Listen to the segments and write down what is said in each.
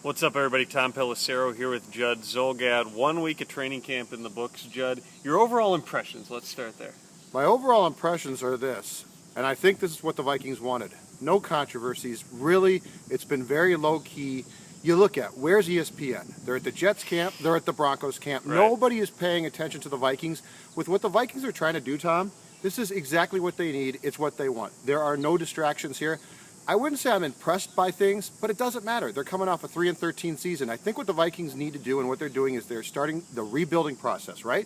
What's up, everybody? Tom Pelissero here with Judd Zulgad. 1 week of training camp in the books. Judd, your overall impressions, let's start there. My overall impressions are this, and I think this is what the Vikings wanted. No controversies. Really, it's been very low-key. You look at, where's ESPN? They're at the Jets camp, they're at the Broncos camp. Right. Nobody is paying attention to the Vikings. With what the Vikings are trying to do, Tom, this is exactly what they need. It's what they want. There are no distractions here. I wouldn't say I'm impressed by things, but it doesn't matter. They're coming off a 3-13 season. I think what the Vikings need to do and what they're doing is they're starting the rebuilding process, right?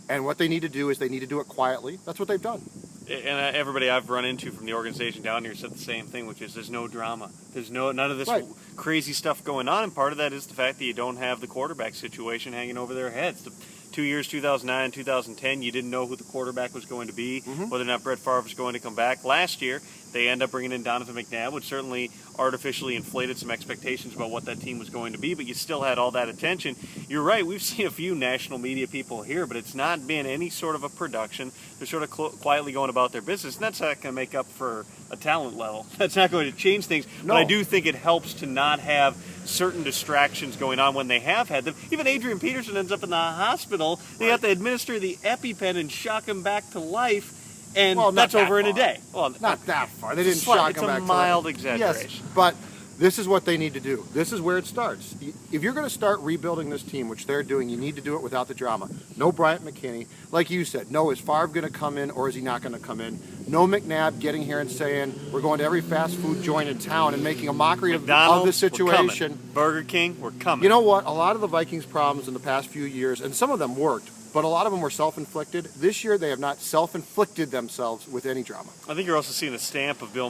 And what they need to do is they need to do it quietly. That's what they've done. And everybody I've run into from the organization down here said the same thing, which is there's no drama. There's none of this crazy stuff going on, and part of that is the fact that you don't have the quarterback situation hanging over their heads. The 2 years, 2009, 2010, you didn't know who the quarterback was going to be, whether or not Brett Favre was going to come back. Last year, they end up bringing in Donovan McNabb, which certainly artificially inflated some expectations about what that team was going to be, but you still had all that attention. You're right, we've seen a few national media people here, but it's not been any sort of a production. They're sort of quietly going about their business, and that's not going to make up for a talent level. That's not going to change things, but I do think it helps to not have certain distractions going on when they have had them. Even Adrian Peterson ends up in the hospital. They have to administer the EpiPen and shock him back to life. And that's over in a day. Well, not that far. They didn't shock him back. It's a mild exaggeration. Yes, but this is what they need to do. This is where it starts. If you're going to start rebuilding this team, which they're doing, you need to do it without the drama. No Bryant McKinney. Like you said, no, is Favre going to come in or is he not going to come in? No McNabb getting here and saying, we're going to every fast food joint in town and making a mockery of the situation. We're Burger King, we're coming. You know what? A lot of the Vikings' problems in the past few years, and some of them worked, but a lot of them were self-inflicted. This year, they have not self-inflicted themselves with any drama. I think you're also seeing a stamp of Rick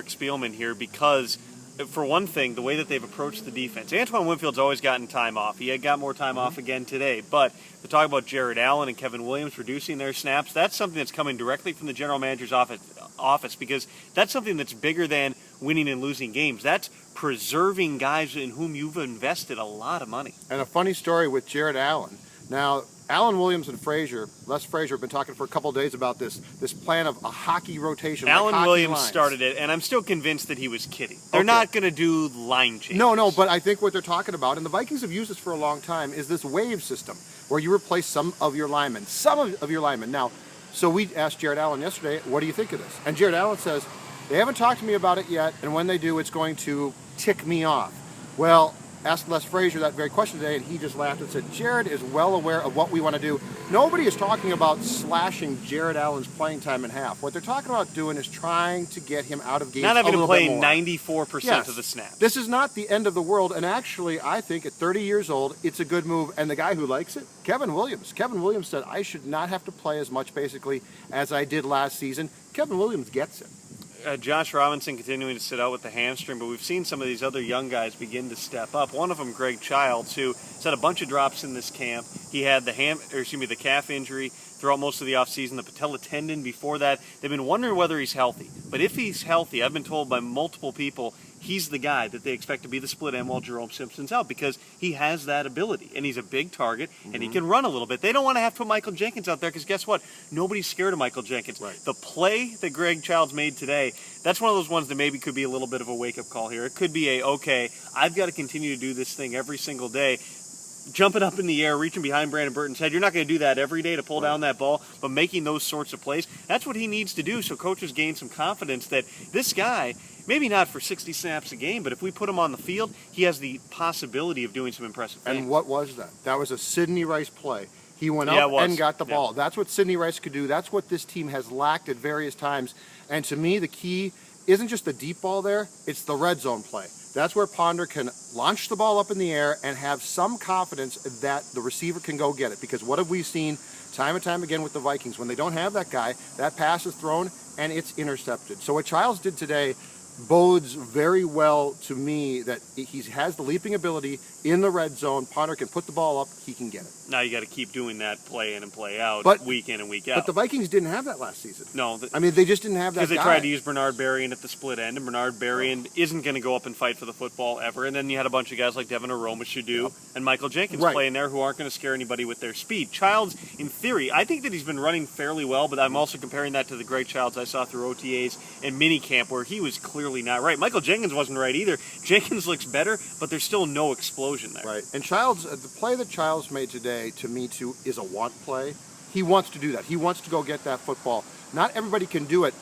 Spielman here because, for one thing, the way that they've approached the defense. Antoine Winfield's always gotten time off. He had got more time off again today. But to talk about Jared Allen and Kevin Williams reducing their snaps, that's something that's coming directly from the general manager's office because that's something that's bigger than winning and losing games. That's preserving guys in whom you've invested a lot of money. And a funny story with Jared Allen. Now, Allen Williams and Les Frazier have been talking for a couple of days about this plan of a hockey rotation. Allen Williams started it, and I'm still convinced that he was kidding. They're not going to do line changes. No, but I think what they're talking about, and the Vikings have used this for a long time, is this wave system where you replace some of your linemen. Now, so we asked Jared Allen yesterday, what do you think of this? And Jared Allen says, they haven't talked to me about it yet, and when they do, it's going to tick me off. Well, asked Les Frazier that very question today, and he just laughed and said, Jared is well aware of what we want to do. Nobody is talking about slashing Jared Allen's playing time in half. What they're talking about doing is trying to get him out of games not having a to little play bit more. 94% of the snaps. This is not the end of the world, and actually, I think at 30 years old, it's a good move. And the guy who likes it, Kevin Williams. Kevin Williams said, I should not have to play as much, basically, as I did last season. Kevin Williams gets it. Josh Robinson continuing to sit out with the hamstring, but we've seen some of these other young guys begin to step up. One of them, Greg Childs, who has had a bunch of drops in this camp. He had the calf injury throughout most of the offseason, the patella tendon before that. They've been wondering whether he's healthy. But if he's healthy, I've been told by multiple people, he's the guy that they expect to be the split end while Jerome Simpson's out because he has that ability, and he's a big target, and he can run a little bit. They don't want to have to put Michael Jenkins out there because guess what? Nobody's scared of Michael Jenkins. Right. The play that Greg Childs made today, that's one of those ones that maybe could be a little bit of a wake-up call here. It could be okay, I've got to continue to do this thing every single day. Jumping up in the air, reaching behind Brandon Burton's head. You're not going to do that every day to pull down that ball, but making those sorts of plays, that's what he needs to do so coaches gain some confidence that this guy, maybe not for 60 snaps a game, but if we put him on the field, he has the possibility of doing some impressive things. And what was that? That was a Sidney Rice play. He went up and got the ball. That's what Sidney Rice could do. That's what this team has lacked at various times. And to me, the key isn't just the deep ball there, it's the red zone play. That's where Ponder can launch the ball up in the air and have some confidence that the receiver can go get it. Because what have we seen time and time again with the Vikings? When they don't have that guy, that pass is thrown and it's intercepted. So what Childs did today bodes very well to me that he has the leaping ability in the red zone. Ponder can put the ball up, he can get it. Now you got to keep doing that play in and play out, week in and week out. But the Vikings didn't have that last season. No. They just didn't have that guy. Because they tried to use Bernard Berrien at the split end, and Bernard Berrien isn't going to go up and fight for the football ever. And then you had a bunch of guys like Devin Aroma-Shadu and Michael Jenkins playing there who aren't going to scare anybody with their speed. Childs, in theory, I think that he's been running fairly well, but I'm also comparing that to the Greg Childs I saw through OTAs and minicamp where he was clearly clearly not right. Michael Jenkins wasn't right either. Jenkins looks better, but there's still no explosion there. Right. And the play that Childs made today, to me, too, is a want play. He wants to do that. He wants to go get that football. Not everybody can do it,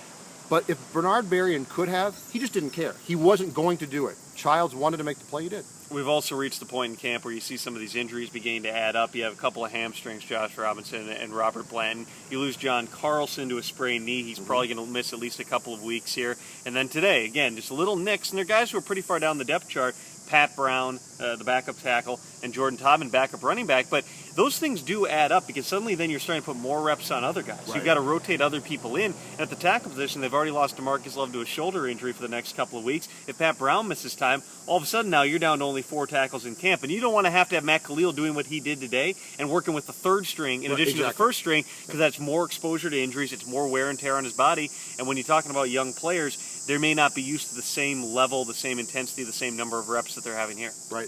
but if Bernard Berrien could have, he just didn't care. He wasn't going to do it. Childs wanted to make the play, he did. We've also reached the point in camp where you see some of these injuries beginning to add up. You have a couple of hamstrings, Josh Robinson and Robert Blanton. You lose John Carlson to a sprained knee. He's probably going to miss at least a couple of weeks here. And then today, again, just little nicks. And they're guys who are pretty far down the depth chart. Pat Brown, the backup tackle, and Jordan Todman, backup running back. But those things do add up because suddenly then you're starting to put more reps on other guys. Right. You've got to rotate other people in. And at the tackle position, they've already lost DeMarcus Love to a shoulder injury for the next couple of weeks. If Pat Brown misses time, all of a sudden now you're down to only 4 tackles in camp. And you don't want to have Matt Khalil doing what he did today and working with the third string in addition to the first string, because that's more exposure to injuries. It's more wear and tear on his body. And when you're talking about young players, they may not be used to the same level, the same intensity, the same number of reps that they're having here. Right.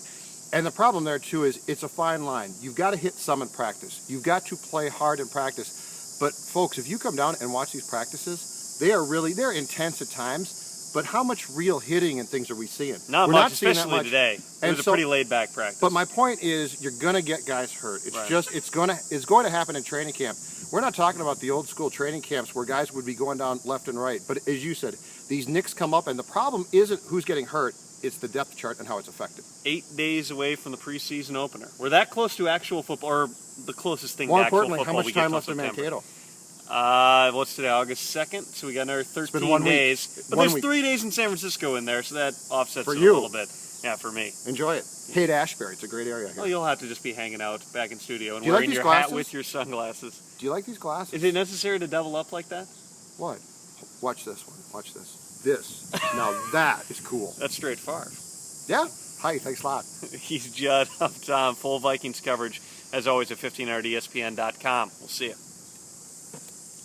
And the problem there, too, is it's a fine line. You've got to hit some in practice. You've got to play hard in practice. But, folks, if you come down and watch these practices, they're intense at times. But how much real hitting and things are we seeing? Not much, especially today. It was a pretty laid-back practice. But my point is, you're going to get guys hurt. It's going to happen in training camp. We're not talking about the old-school training camps where guys would be going down left and right. But as you said, these nicks come up, and the problem isn't who's getting hurt. It's the depth chart and how it's affected. 8 days away from the preseason opener. We're that close to actual football, or the closest thing to actual football. More importantly, how much time left in Mankato? What's today, August 2nd? So we got another 13 days. But there's 3 days in San Francisco in there, so that offsets it a little bit. Yeah, for me. Enjoy it. Hate Ashbury. It's a great area here. Well, you'll have to just be hanging out back in studio and wearing your hat with your sunglasses. Do you like these glasses? Is it necessary to double up like that? What? Watch this one. Watch this. This. Now that is cool. That's straight Favre. Yeah. Hi, thanks a lot. He's Judd. I'm Tom. Full Vikings coverage, as always, at 1500ESPN.com. We'll see you.